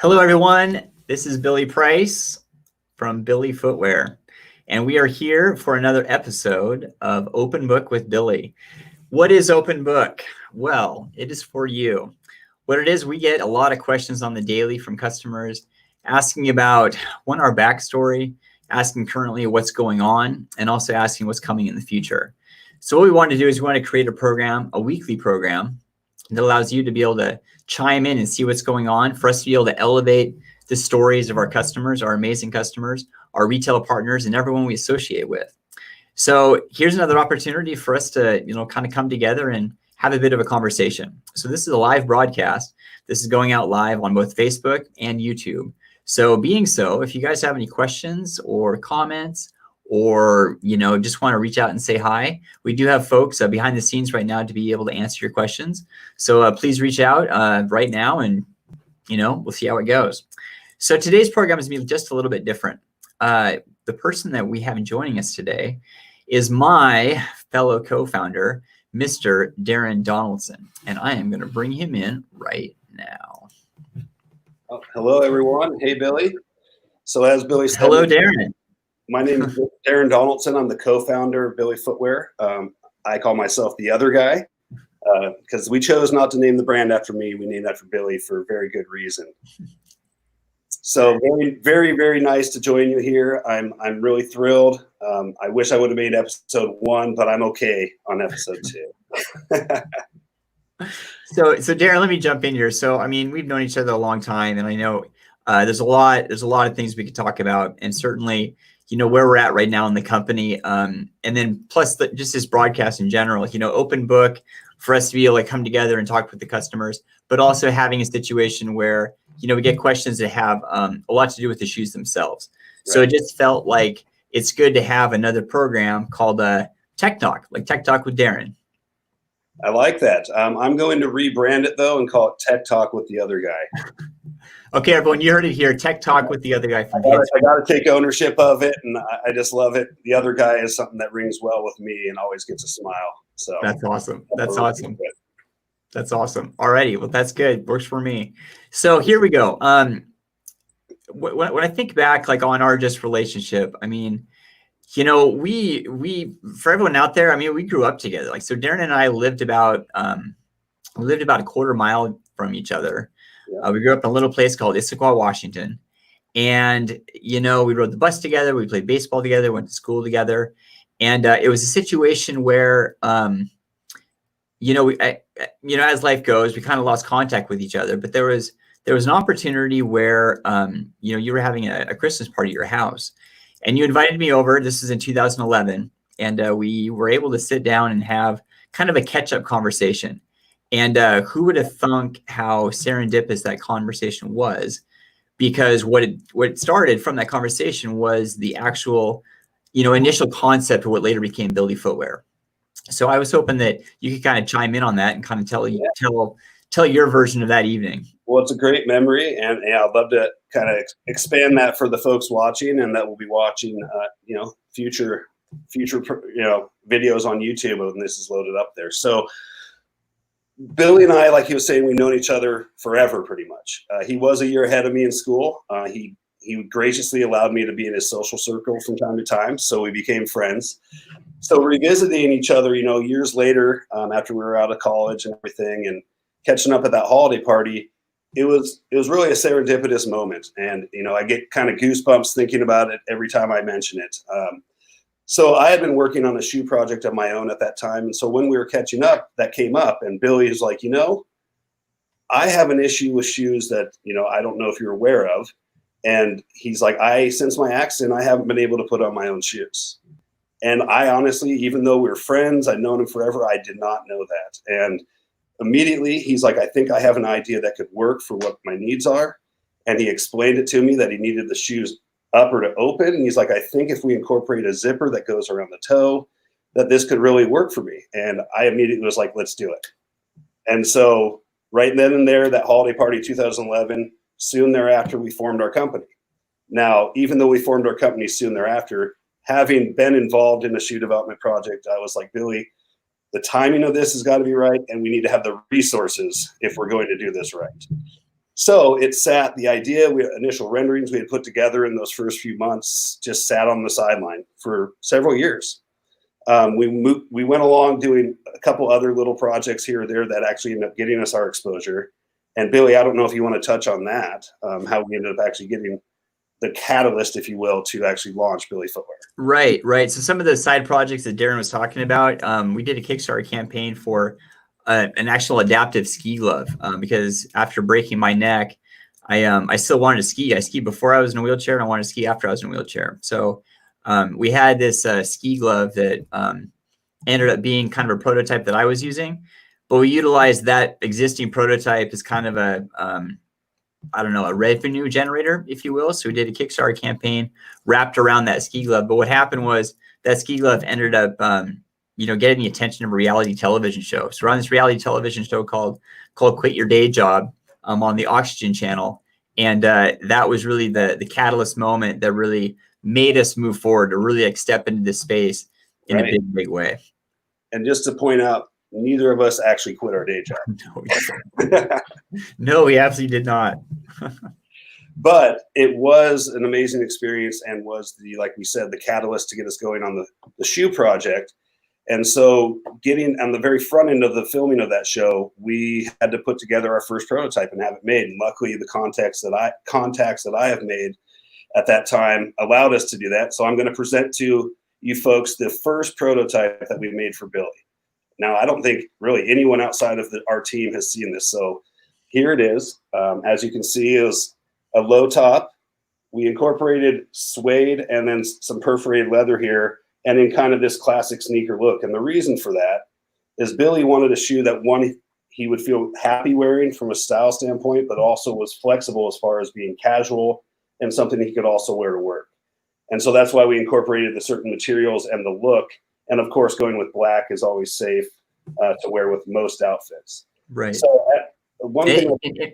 Hello, everyone. This is Billy Price from BILLY Footwear, and we are here for another episode of Open Book with Billy. What is Open Book? Well, it is for you. What it is, we get a lot of questions on the daily from customers asking about, one, our backstory, asking currently what's going on, and also asking what's coming in the future. So what we want to do is we want to create a program, a weekly program, that allows you to be able to chime in and see what's going on, for us to be able to elevate the stories of our customers, our amazing customers, our retail partners, and everyone we associate with. So here's another opportunity for us to, kind of come together and have a bit of a conversation. So this is a live broadcast. This is going out live on both Facebook and YouTube. So if you guys have any questions or comments, or just want to reach out and say hi, we do have folks behind the scenes right now to be able to answer your questions. So please reach out right now, and we'll see how it goes. So today's program is going to be just a little bit different. The person that we have joining us today is my fellow co-founder, Mr. Darin Donaldson, and I am going to bring him in right now. Oh, hello, everyone. Hey, Billy. So as Billy said, hello, Darin. My name is Darin Donaldson. I'm the co-founder of BILLY Footwear. I call myself the other guy because we chose not to name the brand after me. We named that for Billy for a very good reason. So very, very, very nice to join you here. I'm really thrilled. I wish I would have made episode 1, but I'm okay on episode 2. So Darin, let me jump in here. So we've known each other a long time, and I know there's a lot of things we could talk about, and certainly where we're at right now in the company, and then plus just this broadcast in general, open book for us to be able to come together and talk with the customers, but also having a situation where we get questions that have a lot to do with the shoes themselves. Right. So it just felt like it's good to have another program called Tech Talk, like Tech Talk with Darin. I like that. I'm going to rebrand it though and call it Tech Talk with the other guy. Okay, everyone, you heard it here. Tech Talk with the other guy. I got to take ownership of it, and I just love it. The other guy is something that rings well with me and always gets a smile. So that's awesome. That's awesome. That's awesome. Alrighty, well, that's good. Works for me. So here we go. When I think back, like on our just relationship, we for everyone out there, we grew up together. Like, so Darin and I lived about a quarter mile from each other. Yeah. We grew up in a little place called Issaquah, Washington. And, we rode the bus together. We played baseball together, went to school together. And it was a situation where, as life goes, we kind of lost contact with each other. But there was an opportunity where, you were having a Christmas party at your house. And you invited me over. This is in 2011. And we were able to sit down and have kind of a catch-up conversation. And who would have thunk how serendipitous that conversation was? Because what it started from that conversation was the actual, initial concept of what later became BILLY Footwear. So I was hoping that you could kind of chime in on that and kind of tell your version of that evening. Well, it's a great memory, and I'd love to kind of expand that for the folks watching, and that will be watching, future, videos on YouTube when this is loaded up there. So Billy and I, like he was saying, we've known each other forever, pretty much. He was a year ahead of me in school. He graciously allowed me to be in his social circle from time to time, so we became friends. So revisiting each other, years later, after we were out of college and everything, and catching up at that holiday party, it was really a serendipitous moment. And I get kind of goosebumps thinking about it every time I mention it. So I had been working on a shoe project of my own at that time. And so when we were catching up, that came up, and Billy is like, I have an issue with shoes that, I don't know if you're aware of. And he's like, since my accident, I haven't been able to put on my own shoes. And I honestly, even though we're friends, I'd known him forever, I did not know that. And immediately he's like, I think I have an idea that could work for what my needs are. And he explained it to me that he needed the shoes upper to open. And he's like, I think if we incorporate a zipper that goes around the toe, that this could really work for me. And I immediately was like, let's do it. And so right then and there, that holiday party, 2011, soon thereafter, we formed our company. Now, even though we formed our company soon thereafter, having been involved in a shoe development project, I was like, Billy, the timing of this has got to be right. And we need to have the resources if we're going to do this right. So it sat, the idea, initial renderings we had put together in those first few months just sat on the sideline for several years. We went along doing a couple other little projects here or there that actually ended up getting us our exposure. And Billy, I don't know if you want to touch on that, how we ended up actually getting the catalyst, if you will, to actually launch Billy Footwear. Right. So some of the side projects that Darin was talking about, we did a Kickstarter campaign for an actual adaptive ski glove because after breaking my neck, I still wanted to ski. I skied before I was in a wheelchair, and I wanted to ski after I was in a wheelchair. So we had this ski glove that ended up being kind of a prototype that I was using, but we utilized that existing prototype as kind of a I don't know, a revenue generator, if you will. So we did a Kickstarter campaign wrapped around that ski glove. But what happened was that ski glove ended up, getting the attention of a reality television show. So we're on this reality television show called Quit Your Day Job on the Oxygen channel. And that was really the catalyst moment that really made us move forward to really like step into this space in a big way. And just to point out, neither of us actually quit our day job. No, we absolutely did not. But it was an amazing experience and was like we said, the catalyst to get us going on the shoe project. And so getting on the very front end of the filming of that show, we had to put together our first prototype and have it made. And luckily the contacts that I have made at that time allowed us to do that. So I'm going to present to you folks the first prototype that we made for Billy. Now, I don't think really anyone outside of our team has seen this. So here it is. As you can see, it was a low top. We incorporated suede and then some perforated leather here and in kind of this classic sneaker look. And the reason for that is Billy wanted a shoe that he would feel happy wearing from a style standpoint, but also was flexible as far as being casual and something he could also wear to work. And so that's why we incorporated the certain materials and the look. And of course, going with black is always safe to wear with most outfits. Right. So one thing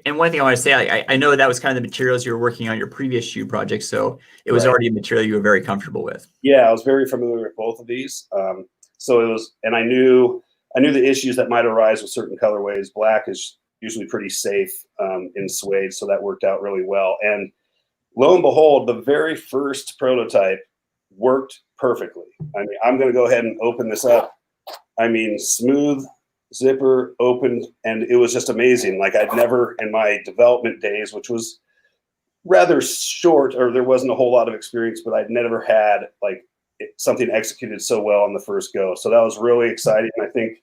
I want to say, I know that was kind of the materials you were working on your previous shoe project. So it was already a material you were very comfortable with. Yeah, I was very familiar with both of these. So it was, and I knew the issues that might arise with certain colorways. Black is usually pretty safe in suede. So that worked out really well. And lo and behold, the very first prototype worked perfectly. I mean, I'm going to go ahead and open this up. I mean, smooth zipper opened, and it was just amazing. Like I'd never in my development days, which was rather short, or there wasn't a whole lot of experience, but I'd never had like something executed so well on the first go. So that was really exciting. And I think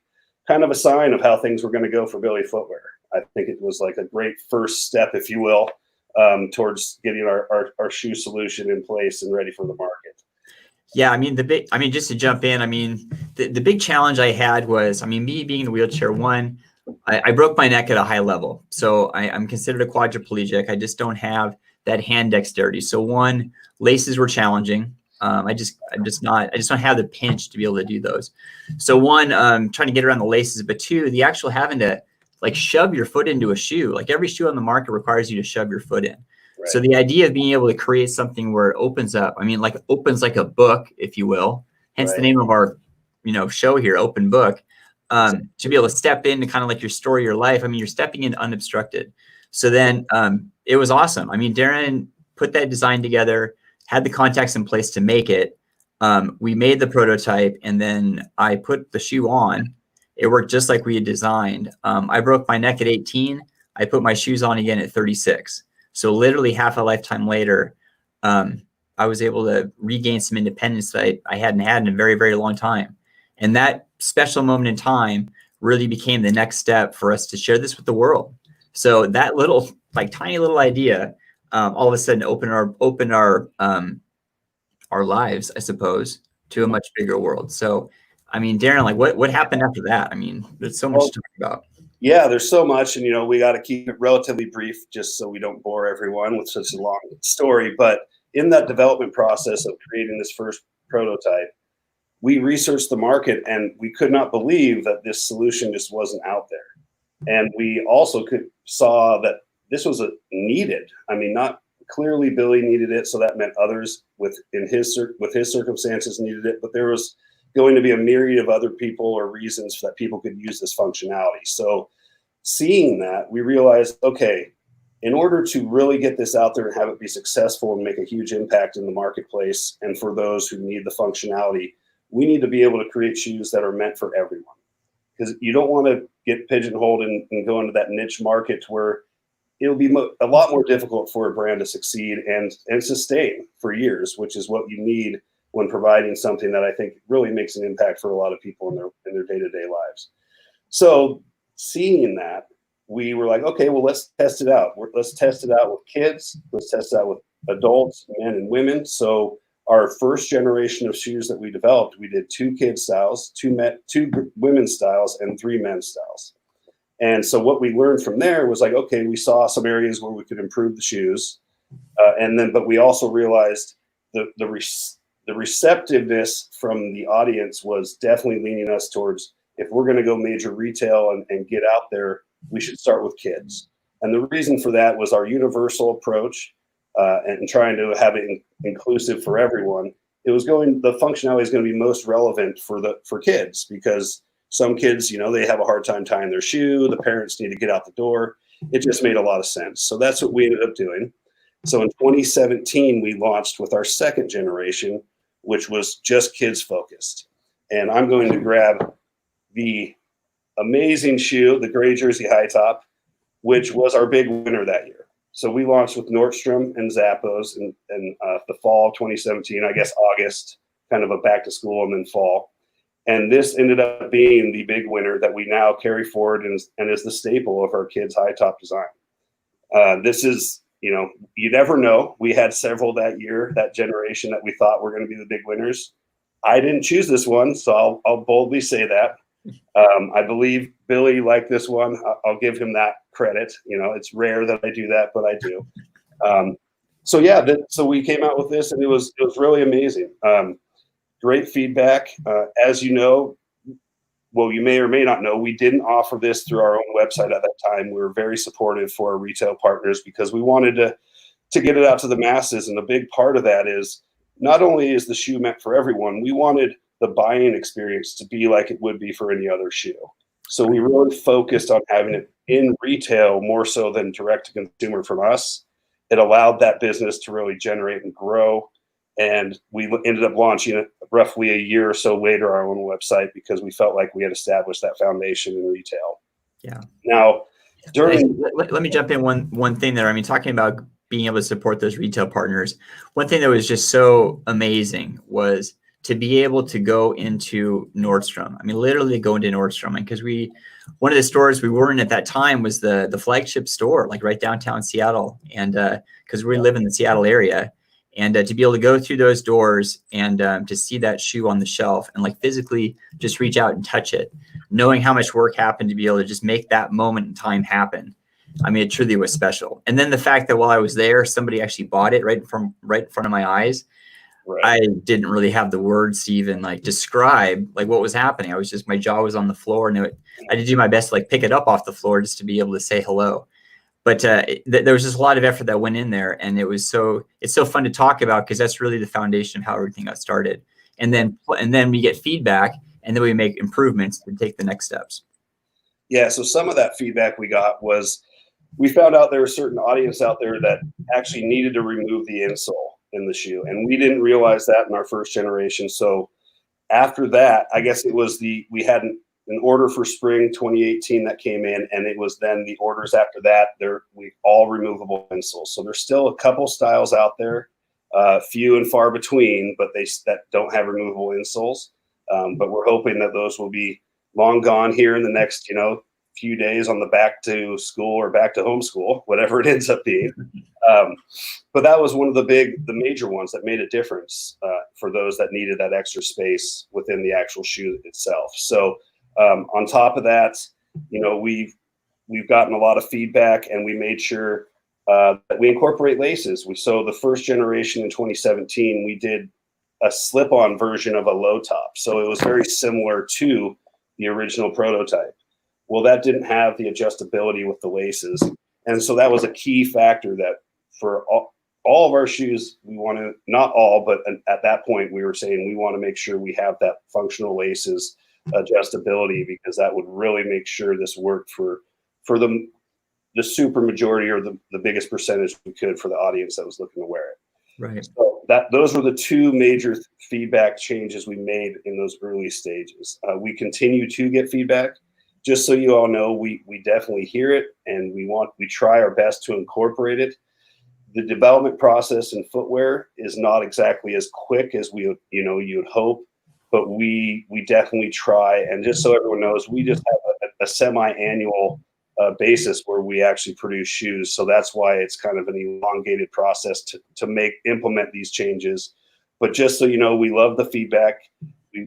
kind of a sign of how things were going to go for Billy Footwear. I think it was like a great first step, if you will, towards getting our shoe solution in place and ready for the market. Yeah, I mean, just to jump in, I mean, the big challenge I had was, me being in a wheelchair, one, I broke my neck at a high level. So I'm considered a quadriplegic. I just don't have that hand dexterity. So one, laces were challenging. I just don't have the pinch to be able to do those. So one, trying to get around the laces, but two, the actual having to like shove your foot into a shoe. Like every shoe on the market requires you to shove your foot in. Right. So the idea of being able to create something where it opens up, opens like a book, if you will, hence the name of our, show here, Open Book, to be able to step into kind of like your story, your life. You're stepping in unobstructed. So then it was awesome. Darin put that design together, had the contacts in place to make it. We made the prototype, and then I put the shoe on. It worked just like we had designed. I broke my neck at 18. I put my shoes on again at 36. So literally half a lifetime later, I was able to regain some independence that I hadn't had in a very, very long time. And that special moment in time really became the next step for us to share this with the world. So that little, tiny little idea, all of a sudden opened our lives, I suppose, to a much bigger world. So, Darin, what happened after that? There's so much to talk about. Yeah, there's so much, and we got to keep it relatively brief just so we don't bore everyone with such a long story. But in that development process of creating this first prototype, we researched the market, and we could not believe that this solution just wasn't out there. And we also saw that this was needed. Not clearly Billy needed it, so that meant others with his circumstances needed it, but there was going to be a myriad of other people or reasons that people could use this functionality. So seeing that, we realized, okay, in order to really get this out there and have it be successful and make a huge impact in the marketplace, and for those who need the functionality, we need to be able to create shoes that are meant for everyone. Because you don't want to get pigeonholed and go into that niche market where it'll be a lot more difficult for a brand to succeed and sustain for years, which is what you need when providing something that I think really makes an impact for a lot of people in their day-to-day lives. So seeing that, we were like, okay, well, let's test it out. Let's test it out with kids. Let's test it out with adults, men and women. So our first generation of shoes that we developed, we did 2 kids styles, 2 women's styles, and 3 men's styles. And so what we learned from there was like, okay, we saw some areas where we could improve the shoes. But we also realized the receptiveness from the audience was definitely leaning us towards, if we're going to go major retail and get out there, we should start with kids. And the reason for that was our universal approach and trying to have it inclusive for everyone. The functionality is going to be most relevant for kids, because some kids, they have a hard time tying their shoe. The parents need to get out the door. It just made a lot of sense. So that's what we ended up doing. So in 2017, we launched with our second generation, which was just kids focused. And I'm going to grab the amazing shoe, the gray jersey high top, which was our big winner that year. So we launched with Nordstrom and Zappos in the fall of 2017, I guess August, kind of a back to school and then fall. And this ended up being the big winner that we now carry forward and is the staple of our kids' high top design. This is, you never know. We had several that year, that generation that we thought were going to be the big winners. I didn't choose this one, so I'll boldly say that. I believe Billy liked this one. I'll give him that credit. It's rare that I do that, but I do. So we came out with this, and it was really amazing. Great feedback. As you know, well, you may or may not know, we didn't offer this through our own website at that time. We were very supportive for our retail partners because we wanted to get it out to the masses. And a big part of that is, not only is the shoe meant for everyone, we wanted the buying experience to be like it would be for any other shoe. So we really focused on having it in retail more so than direct to consumer from us. It allowed that business to really generate and grow. And we ended up launching it roughly a year or so later, our own website, because we felt like we had established that foundation in retail. Yeah. Now, let me jump in one thing there. I mean, talking about being able to support those retail partners, one thing that was just so amazing was to be able to go into Nordstrom. I mean, literally go into Nordstrom, because one of the stores we were in at that time was the flagship store, like right downtown Seattle, and because we live in the Seattle area. And to be able to go through those doors and to see that shoe on the shelf and like physically just reach out and touch it, knowing how much work happened to be able to just make that moment in time happen. I mean, it truly was special. And then the fact that while I was there, somebody actually bought it right in front of my eyes. Right. I didn't really have the words to even like describe like what was happening. My jaw was on the floor, and I had to do my best to like pick it up off the floor just to be able to say hello. But there was just a lot of effort that went in there, and it's so fun to talk about, because that's really the foundation of how everything got started. And then we get feedback, and then we make improvements to take the next steps. Yeah. So some of that feedback we got was, we found out there was a certain audience out there that actually needed to remove the insole in the shoe, and we didn't realize that in our first generation. So after that, I guess it was we had an order for spring 2018 that came in, and it was then the orders after that, we all removable insoles. So there's still a couple styles out there, few and far between, but that don't have removable insoles. But we're hoping that those will be long gone here in the next, few days on the back to school or back to homeschool, whatever it ends up being. But that was one of the major ones that made a difference for those that needed that extra space within the actual shoe itself. So on top of that, we've gotten a lot of feedback, and we made sure that we incorporate laces. So the first generation in 2017, we did a slip-on version of a low top. So it was very similar to the original prototype. Well, that didn't have the adjustability with the laces. And so that was a key factor that for all of our shoes, we want to, not all, but at that point we were saying we want to make sure we have that functional laces adjustability, because that would really make sure this worked for the the super majority or the biggest percentage we could for the audience that was looking to wear it. Right. So those were the two major feedback changes we made in those early stages. We continue to get feedback. Just so you all know, we definitely hear it, and we try our best to incorporate it. The development process in footwear is not exactly as quick as you'd hope, but we definitely try. And just so everyone knows, we just have a semi-annual basis where we actually produce shoes. So that's why it's kind of an elongated process to implement these changes. But just so you know, we love the feedback.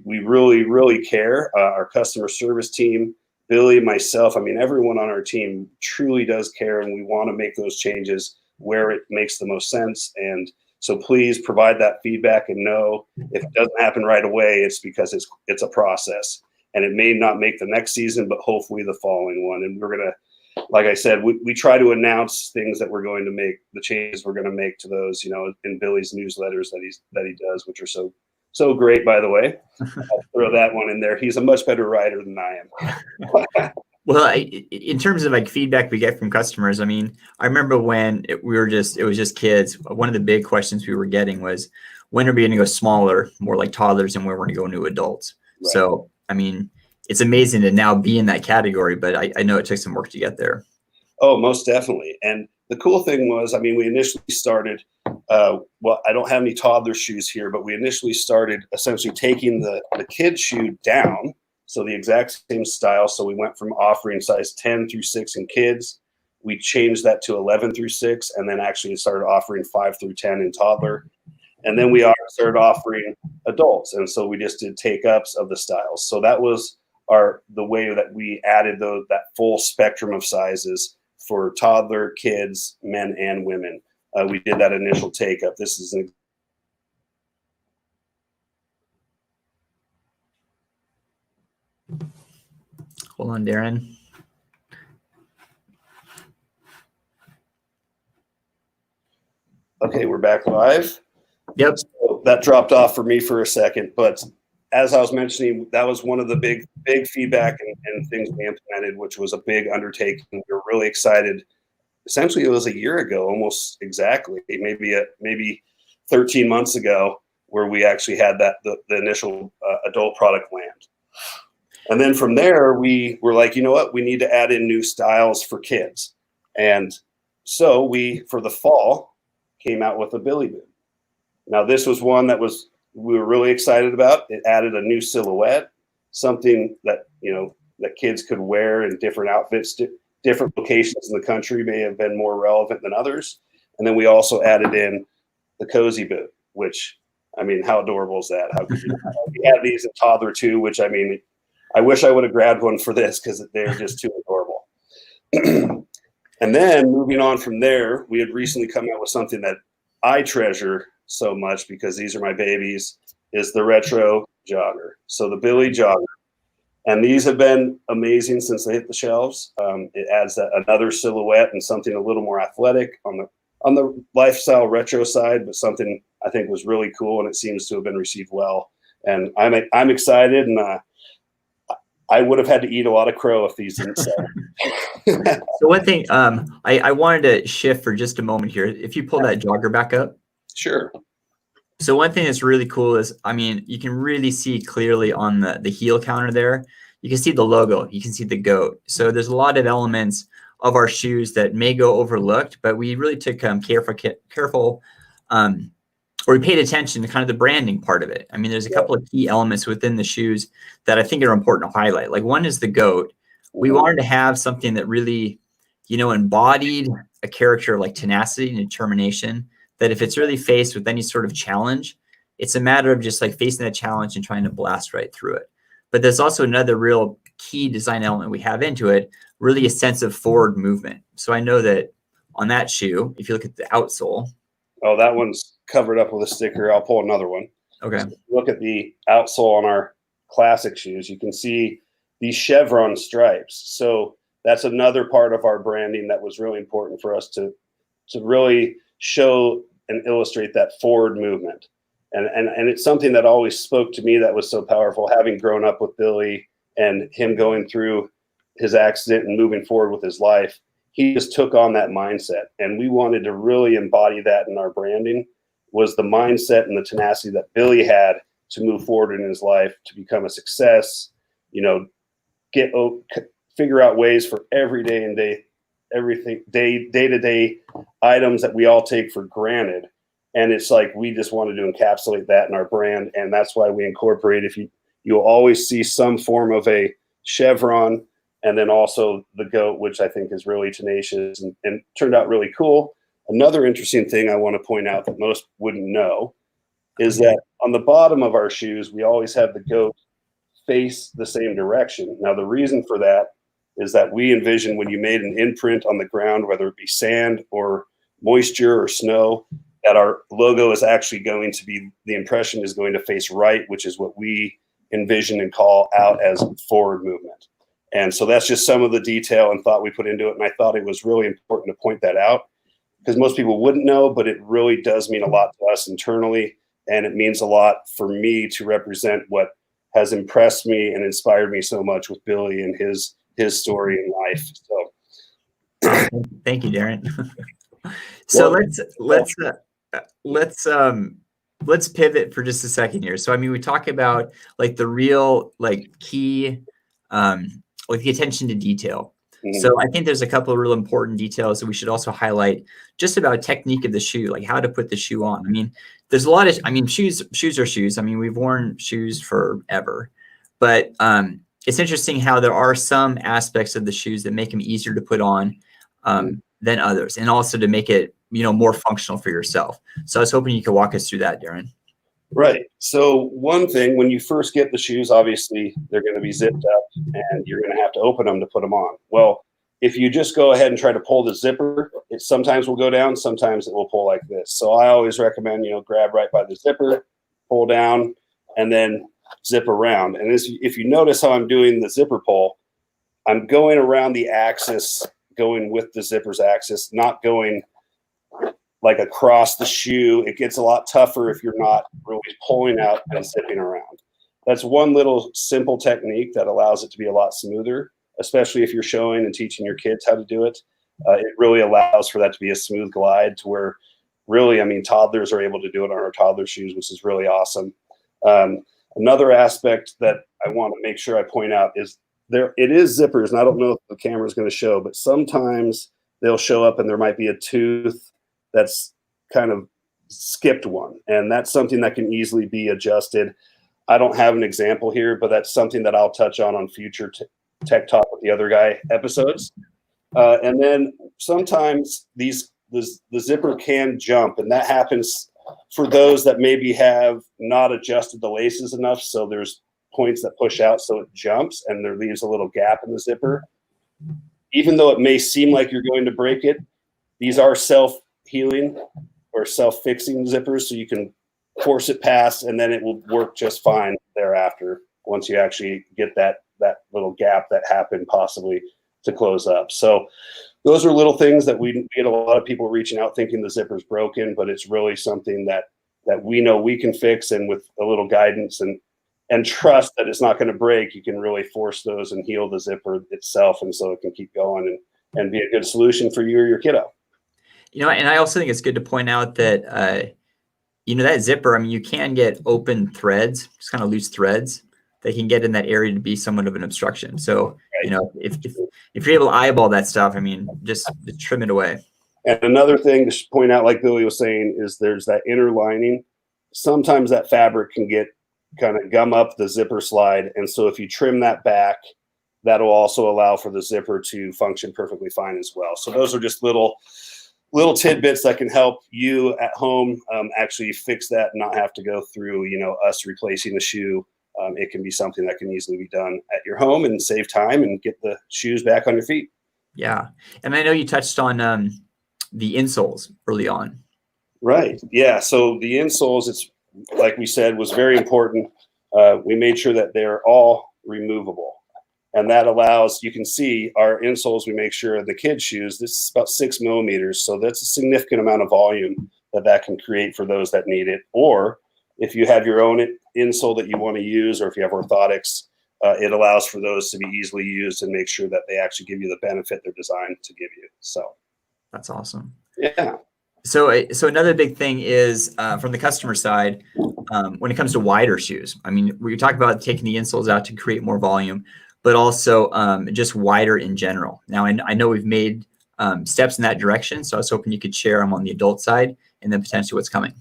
We really, really care. Our customer service team, Billy, myself, I mean, everyone on our team truly does care, and we want to make those changes where it makes the most sense. And so please provide that feedback, and know if it doesn't happen right away, it's because it's a process, and it may not make the next season, but hopefully the following one. And we're going to, like I said, we try to announce things that we're going to make, the changes we're going to make to those, in Billy's newsletters that he does, which are so great, by the way. I'll throw that one in there. He's a much better writer than I am. Well, in terms of like feedback we get from customers, I mean, I remember when it was just kids. One of the big questions we were getting was, when are we going to go smaller, more like toddlers, and when we're going to go into adults? Right. So, I mean, it's amazing to now be in that category, but I know it took some work to get there. Oh, most definitely. And the cool thing was, I mean, we initially started, well, I don't have any toddler shoes here, but we initially started essentially taking the kid shoe down. So the exact same style. So we went from offering size 10 through 6 in kids. We changed that to 11 through 6, and then actually started offering 5 through 10 in toddler. And then we started offering adults. And so we just did take-ups of the styles. So that was the way that we added that full spectrum of sizes for toddler, kids, men, and women. We did that initial take-up. This is an Hold on, Darin. Okay, we're back live. Yep. So that dropped off for me for a second, but as I was mentioning, that was one of the big feedback and things we implemented, which was a big undertaking. We were really excited. Essentially, it was a year ago, almost exactly, maybe 13 months ago, where we actually had the initial adult product land. And then from there, we were like, you know what, we need to add in new styles for kids. And so we, for the fall, came out with a Billy boot. Now, this was one that we were really excited about. It added a new silhouette, something that, that kids could wear in different outfits. Different locations in the country may have been more relevant than others. And then we also added in the cozy boot, which, I mean, how adorable is that? How could you we have these in toddler too, which, I mean, I wish I would have grabbed one for this because they're just too adorable. And then moving on from there, we had recently come out with something that I treasure so much because these are my babies, is the retro jogger. So the Billy jogger. And these have been amazing since they hit the shelves. It adds another silhouette and something a little more athletic on the lifestyle retro side, but something I think was really cool, and it seems to have been received well. And I'm excited, and I would have had to eat a lot of crow if these didn't sell. So one thing, I wanted to shift for just a moment here. If you pull that jogger back up. Sure. So one thing that's really cool is, I mean, you can really see clearly on the heel counter there, you can see the logo, you can see the goat. So there's a lot of elements of our shoes that may go overlooked, but we really took careful, or we paid attention to kind of the branding part of it. I mean, there's a couple of key elements within the shoes that I think are important to highlight. Like, one is the goat. We wanted to have something that really, embodied a character like tenacity and determination, that if it's really faced with any sort of challenge, it's a matter of just like facing that challenge and trying to blast right through it. But there's also another real key design element we have into it, really a sense of forward movement. So I know that on that shoe, if you look at the outsole. Oh, that one's covered up with a sticker. I'll pull another one. Okay. So look at the outsole on our classic shoes. You can see these chevron stripes. So that's another part of our branding that was really important for us to really show and illustrate that forward movement. And it's something that always spoke to me that was so powerful, having grown up with Billy and him going through his accident and moving forward with his life. he just took on that mindset. And we wanted to really embody that in our branding, was the mindset and the tenacity that Billy had to move forward in his life, to become a success, you know, figure out ways for day-to-day items that we all take for granted. And it's like, we just wanted to encapsulate that in our brand. And that's why we incorporate, you'll always see some form of a chevron, and then also the goat, which I think is really tenacious and turned out really cool. Another interesting thing I want to point out that most wouldn't know is that on the bottom of our shoes, we always have the goat face the same direction. Now, the reason for that is that we envision when you made an imprint on the ground, whether it be sand or moisture or snow, that our logo is actually going to be, the impression is going to face right, which is what we envision and call out as forward movement. And so that's just some of the detail and thought we put into it. And I thought it was really important to point that out, because most people wouldn't know, but it really does mean a lot to us internally. And it means a lot for me to represent what has impressed me and inspired me so much with Billy and his story in life. So thank you, Darin. So let's pivot for just a second here. So I mean, we talk about like the real key like the attention to detail. So I think there's a couple of real important details that we should also highlight, just about technique of the shoe, like how to put the shoe on. I mean, there's a lot of, shoes are shoes. I mean, we've worn shoes forever, but it's interesting how there are some aspects of the shoes that make them easier to put on than others, and also to make it, more functional for yourself. So I was hoping you could walk us through that, Darin. Right. So one thing, when you first get the shoes, obviously they're going to be zipped up and you're going to have to open them to put them on. Well, if you just go ahead and try to pull the zipper, it sometimes will go down, sometimes it will pull like this. So I always recommend, grab right by the zipper, pull down, and then zip around. And if you notice how I'm doing the zipper pull, I'm going around the axis, going with the zipper's axis, not going like across the shoe. It gets a lot tougher if you're not really pulling out and zipping around. That's one little simple technique that allows it to be a lot smoother, especially if you're showing and teaching your kids how to do it. It really allows for that to be a smooth glide, to where really, toddlers are able to do it on our toddler shoes, which is really awesome. Another aspect that I want to make sure I point out is it is zippers, and I don't know if the camera is going to show, but sometimes they'll show up and there might be a tooth that's kind of skipped one, and that's something that can easily be adjusted. I don't have an example here, but that's something that I'll touch on future Tech Talk with the other guy episodes. And then sometimes the zipper can jump, and that happens for those that maybe have not adjusted the laces enough, so there's points that push out so it jumps and there leaves a little gap in the zipper. Even though it may seem like you're going to break it, these are self-healing or self-fixing zippers, so you can force it past and then it will work just fine thereafter, once you actually get that little gap that happened possibly to close up. So those are little things that we get a lot of people reaching out thinking the zipper's broken, but it's really something that we know we can fix, and with a little guidance and trust that it's not going to break, you can really force those and heal the zipper itself, and so it can keep going and be a good solution for you or your kiddo. And I also think it's good to point out that, that zipper, you can get open threads, just kind of loose threads that can get in that area to be somewhat of an obstruction. So, if you're able to eyeball that stuff, just trim it away. And another thing to point out, like Billy was saying, is there's that inner lining. Sometimes that fabric can get kind of gum up the zipper slide. And so if you trim that back, that'll also allow for the zipper to function perfectly fine as well. So those are just little tidbits that can help you at home actually fix that and not have to go through, us replacing the shoe. It can be something that can easily be done at your home and save time and get the shoes back on your feet. Yeah. And I know you touched on the insoles early on. Right. Yeah. So the insoles, it's like we said, was very important. We made sure that they're all removable. And that allows, you can see our insoles, we make sure the kids' shoes, this is about 6 millimeters. So that's a significant amount of volume that can create for those that need it. Or if you have your own insole that you want to use, or if you have orthotics, it allows for those to be easily used and make sure that they actually give you the benefit they're designed to give you. So that's awesome. Yeah. So another big thing is from the customer side, when it comes to wider shoes. I mean, we talk about taking the insoles out to create more volume, but also just wider in general. Now, I know we've made steps in that direction, so I was hoping you could share them on the adult side and then potentially what's coming.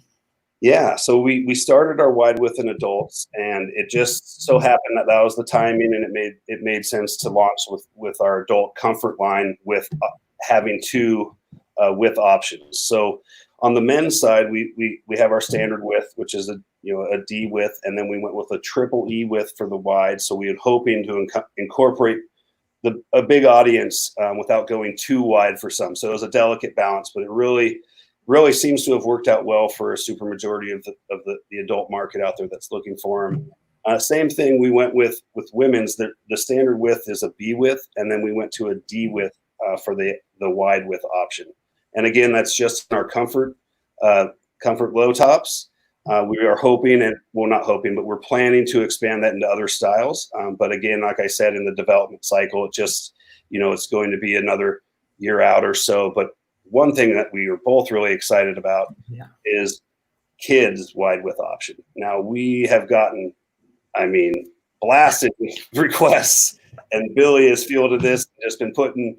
Yeah, so we started our wide width in adults, and it just so happened that that was the timing, and it made sense to launch with our adult comfort line with having two width options. So on the men's side, we have our standard width, which is a D width, and then we went with a triple E width for the wide. So we were hoping to incorporate a big audience without going too wide for some. So it was a delicate balance, but it really seems to have worked out well for a super majority of the adult market out there that's looking for them. Same thing we went with women's. The standard width is a B width, and then we went to a D width for the wide width option. And again, that's just in our comfort low tops. We are hoping, and well, not hoping, but we're planning to expand that into other styles. But again, like I said, in the development cycle, it just, it's going to be another year out or so. But one thing that we are both really excited about is kids wide width option. Now we have gotten, blasted requests, and Billy has fielded this, just been putting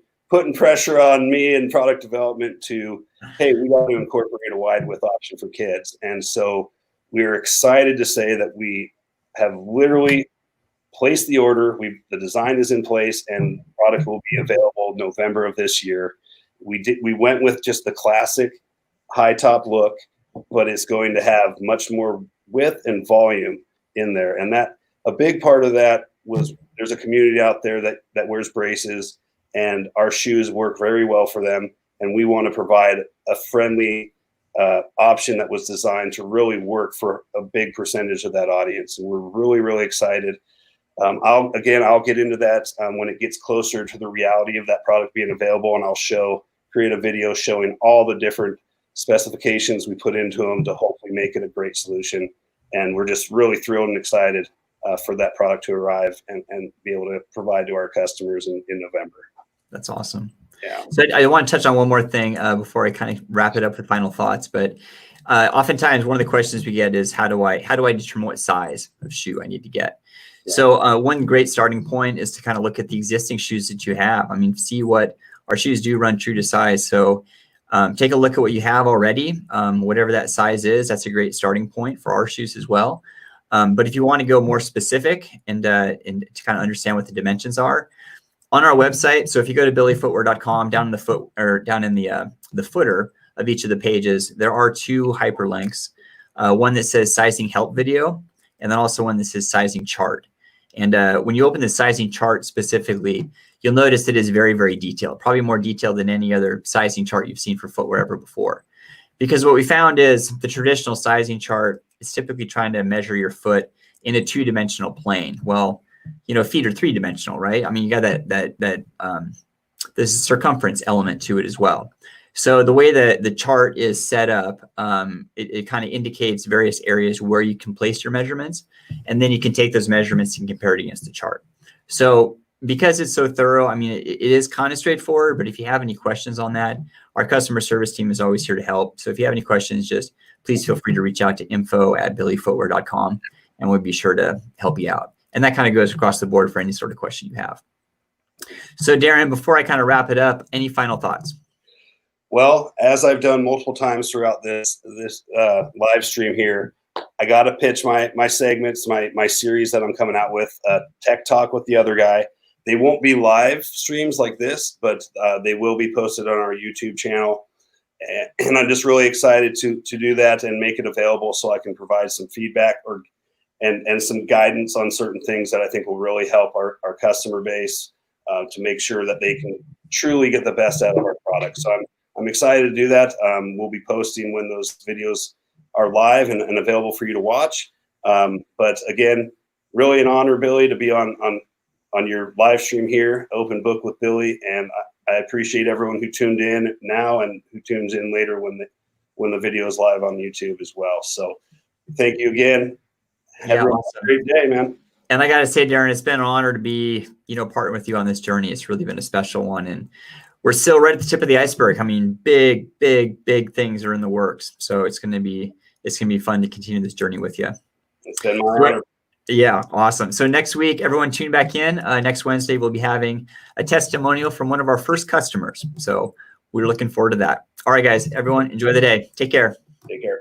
pressure on me and product development to, hey, we got to incorporate a wide width option for kids. And so we're excited to say that we have literally placed the order. The design is in place, and product will be available November of this year. We went with just the classic high top look, but it's going to have much more width and volume in there. And that a big part of that was there's a community out there that wears braces, and our shoes work very well for them. And we want to provide a friendly option that was designed to really work for a big percentage of that audience. And we're really, really excited. I'll get into that when it gets closer to the reality of that product being available, and I'll create a video showing all the different specifications we put into them to hopefully make it a great solution. And we're just really thrilled and excited for that product to arrive and be able to provide to our customers in November. That's awesome. Yeah. So I want to touch on one more thing before I kind of wrap it up with final thoughts. But oftentimes one of the questions we get is how do I determine what size of shoe I need to get? Yeah. So one great starting point is to kind of look at the existing shoes that you have. See what our shoes do run true to size. So take a look at what you have already, whatever that size is. That's a great starting point for our shoes as well. But if you want to go more specific and to kind of understand what the dimensions are, on our website, so if you go to billyfootwear.com, down in the footer of each of the pages, there are two hyperlinks. One that says sizing help video, and then also one that says sizing chart. And when you open the sizing chart specifically, you'll notice it is very, very detailed, probably more detailed than any other sizing chart you've seen for footwear ever before. Because what we found is the traditional sizing chart is typically trying to measure your foot in a two-dimensional plane. Well, feet are three-dimensional, right? You got that this circumference element to it as well. So the way that the chart is set up, it kind of indicates various areas where you can place your measurements, and then you can take those measurements and compare it against the chart. So because it's so thorough, it is kind of straightforward, but if you have any questions on that, our customer service team is always here to help. So if you have any questions, just please feel free to reach out to info@billyfootwear.com, and we'll be sure to help you out. And that kind of goes across the board for any sort of question you have. So Darin, before I kind of wrap it up, any final thoughts? Well, as I've done multiple times throughout this live stream here, I got to pitch my segments, my series that I'm coming out with, Tech Talk with the Other Guy. They won't be live streams like this, but they will be posted on our YouTube channel. And I'm just really excited to do that and make it available so I can provide some feedback and some guidance on certain things that I think will really help our customer base to make sure that they can truly get the best out of our product. So I'm excited to do that. We'll be posting when those videos are live and available for you to watch. But again, really an honor, Billy, to be on your live stream here, Open Book with Billy. And I appreciate everyone who tuned in now and who tunes in later when the video is live on YouTube as well. So thank you again. Have a great day, man. And I got to say, Darin, it's been an honor to be, partnering with you on this journey. It's really been a special one. And we're still right at the tip of the iceberg. I mean, big things are in the works. So it's going to be fun to continue this journey with you. It's been my honor. Yeah, awesome. So next week, everyone tune back in. Next Wednesday, we'll be having a testimonial from one of our first customers. So we're looking forward to that. All right, guys, everyone, enjoy the day. Take care. Take care.